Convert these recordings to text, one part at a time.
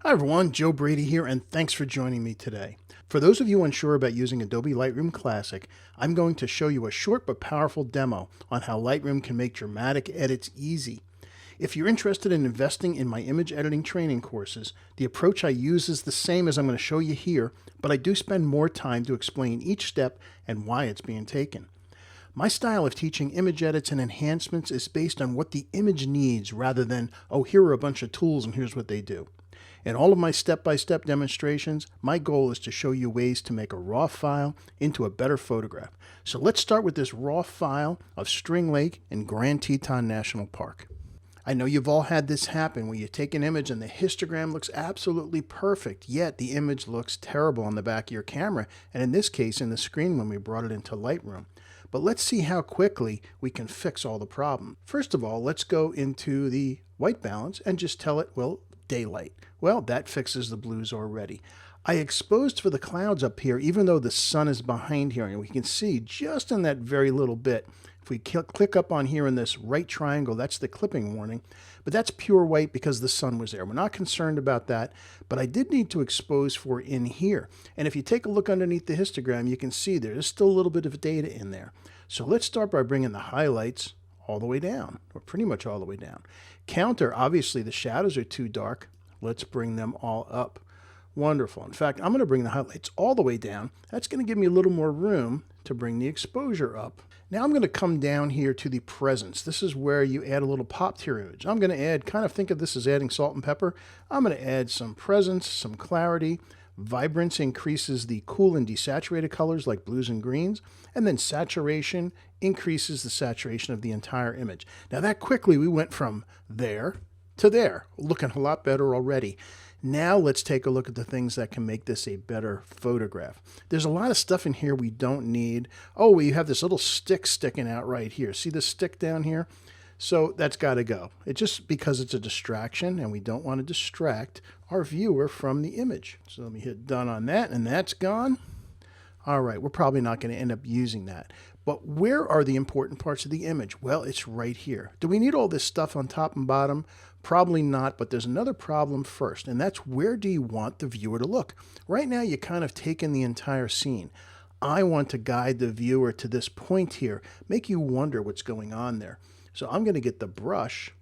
Hi everyone, Joe Brady here, and thanks for joining me today. For those of you unsure about using Adobe Lightroom Classic, I'm going to show you a short but powerful demo on how Lightroom can make dramatic edits easy. If you're interested in investing in my image editing training courses, the approach I use is the same as I'm going to show you here, but I do spend more time to explain each step and why it's being taken. My style of teaching image edits and enhancements is based on what the image needs rather than, oh, here are a bunch of tools and here's what they do. In all of my step-by-step demonstrations, my goal is to show you ways to make a raw file into a better photograph. So let's start with this raw file of String Lake in Grand Teton National Park. I know you've all had this happen where you take an image and the histogram looks absolutely perfect, yet the image looks terrible on the back of your camera, and in this case in the screen when we brought it into Lightroom. But let's see how quickly we can fix all the problem. First of all, let's go into the white balance and just tell it, well, daylight. Well, that fixes the blues already. I exposed for the clouds up here, even though the sun is behind here, and we can see just in that very little bit. If we click up on here in this right triangle, that's the clipping warning, but that's pure white because the sun was there. We're not concerned about that, but I did need to expose for in here. And if you take a look underneath the histogram, you can see there's still a little bit of data in there. So let's start by bringing the highlights all the way down, or pretty much all the way down. Counter, obviously the shadows are too dark. Let's bring them all up. Wonderful. In fact, I'm going to bring the highlights all the way down. That's going to give me a little more room to bring the exposure up. Now I'm going to come down here to the presence. This is where you add a little pop to your image. I'm going to add, kind of think of this as adding salt and pepper. I'm going to add some presence, some clarity. Vibrance increases the cool and desaturated colors like blues and greens, and then saturation increases the saturation of the entire image. Now that quickly we went from there to there, looking a lot better already. Now let's take a look at the things that can make this a better photograph. There's a lot of stuff in here we don't need. Oh, we have this little stick sticking out right here. See this stick down here? So that's got to go. It's just because it's a distraction and we don't want to distract our viewer from the image. So let me hit done on that and that's gone. All right, we're probably not going to end up using that. But where are the important parts of the image? Well, it's right here. Do we need all this stuff on top and bottom? Probably not, but there's another problem first, and that's where do you want the viewer to look? Right now, you're kind of taking the entire scene. I want to guide the viewer to this point here, make you wonder what's going on there. So I'm going to get the brush.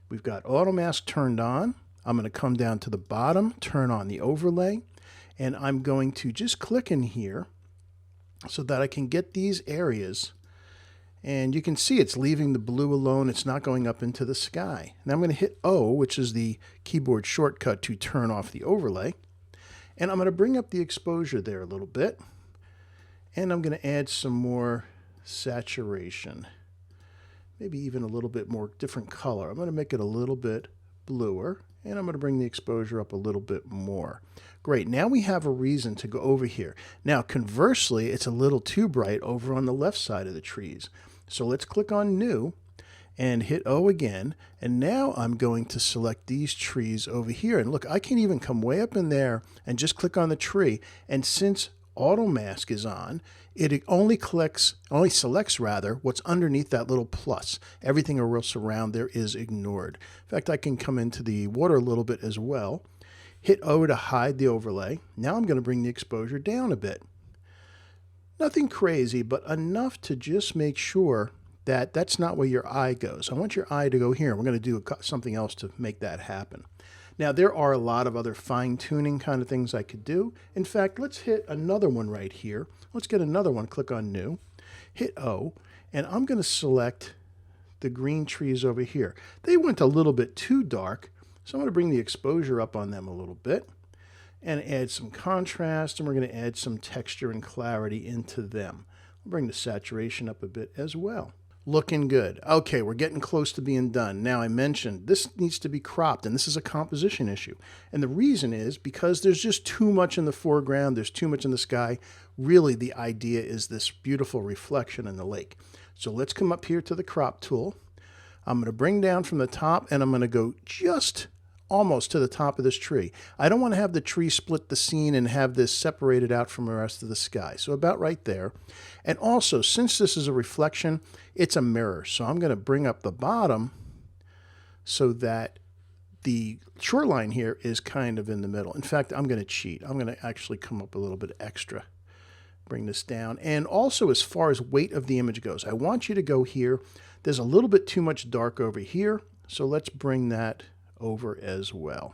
We've got auto mask turned on. I'm going to come down to the bottom, turn on the overlay, and I'm going to just click in here so that I can get these areas. And you can see it's leaving the blue alone. It's not going up into the sky. Now I'm going to hit O, which is the keyboard shortcut to turn off the overlay. And I'm going to bring up the exposure there a little bit. And I'm going to add some more saturation. Maybe even a little bit more different color. I'm going to make it a little bit bluer. And I'm going to bring the exposure up a little bit more. Great, now we have a reason to go over here. Now conversely, it's a little too bright over on the left side of the trees. So let's click on New and hit O again. And now I'm going to select these trees over here. And look, I can even come way up in there and just click on the tree. And since Auto Mask is on, it only selects what's underneath that little plus. Everything else around there is ignored. In fact, I can come into the water a little bit as well. Hit O to hide the overlay. Now I'm going to bring the exposure down a bit. Nothing crazy, but enough to just make sure that that's not where your eye goes. I want your eye to go here. We're going to do something else to make that happen. Now, there are a lot of other fine-tuning kind of things I could do. In fact, let's hit another one right here. Let's get another one. Click on New. Hit O. And I'm going to select the green trees over here. They went a little bit too dark, so I'm going to bring the exposure up on them a little bit and add some contrast, and we're going to add some texture and clarity into them. I'll bring the saturation up a bit as well. Looking good. Okay, we're getting close to being done. Now I mentioned this needs to be cropped, and this is a composition issue. And the reason is because there's just too much in the foreground, there's too much in the sky. Really, the idea is this beautiful reflection in the lake. So let's come up here to the crop tool. I'm going to bring down from the top, and I'm going to go just almost to the top of this tree. I don't want to have the tree split the scene and have this separated out from the rest of the sky. So about right there. And also, since this is a reflection, it's a mirror. So I'm going to bring up the bottom so that the shoreline here is kind of in the middle. In fact, I'm going to cheat. I'm going to actually come up a little bit extra. Bring this down. And also, as far as weight of the image goes, I want you to go here. There's a little bit too much dark over here, so let's bring that over as well.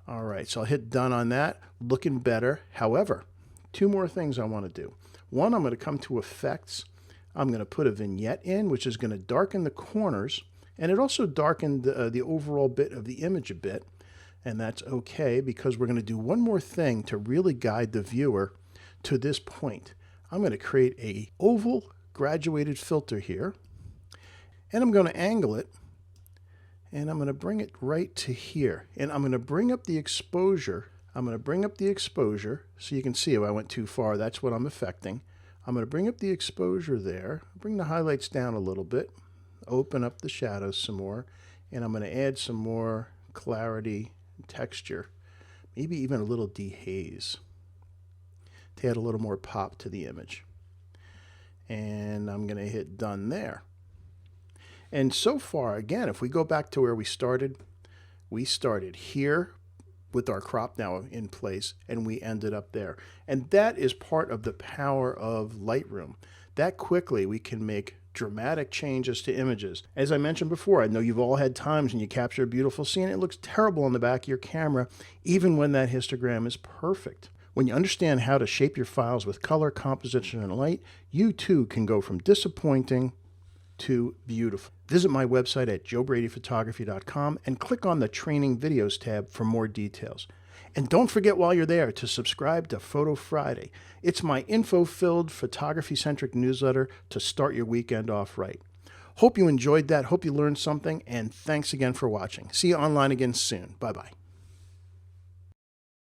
All right, so I'll hit done on that. Looking better. However, two more things I want to do. One, I'm going to come to effects. I'm going to put a vignette in, which is going to darken the corners, and it also darkened the overall bit of the image a bit, and that's okay because we're going to do one more thing to really guide the viewer to this point. I'm going to create a oval graduated filter here, and I'm going to angle it, and I'm going to bring it right to here, and I'm going to bring up the exposure. I'm going to bring up the exposure so you can see if I went too far, that's what I'm affecting. I'm going to bring up the exposure there, bring the highlights down a little bit, open up the shadows some more, and I'm going to add some more clarity and texture, maybe even a little dehaze to add a little more pop to the image. And I'm going to hit done there. And so far, again, if we go back to where we started here with our crop now in place, and we ended up there. And that is part of the power of Lightroom. That quickly we can make dramatic changes to images. As I mentioned before, I know you've all had times when you capture a beautiful scene, it looks terrible on the back of your camera, even when that histogram is perfect. When you understand how to shape your files with color, composition, and light, you too can go from disappointing to beautiful. Visit my website at joebradyphotography.com and click on the Training Videos tab for more details. And don't forget while you're there to subscribe to Photo Friday. It's my info-filled, photography-centric newsletter to start your weekend off right. Hope you enjoyed that, hope you learned something, and thanks again for watching. See you online again soon. Bye-bye.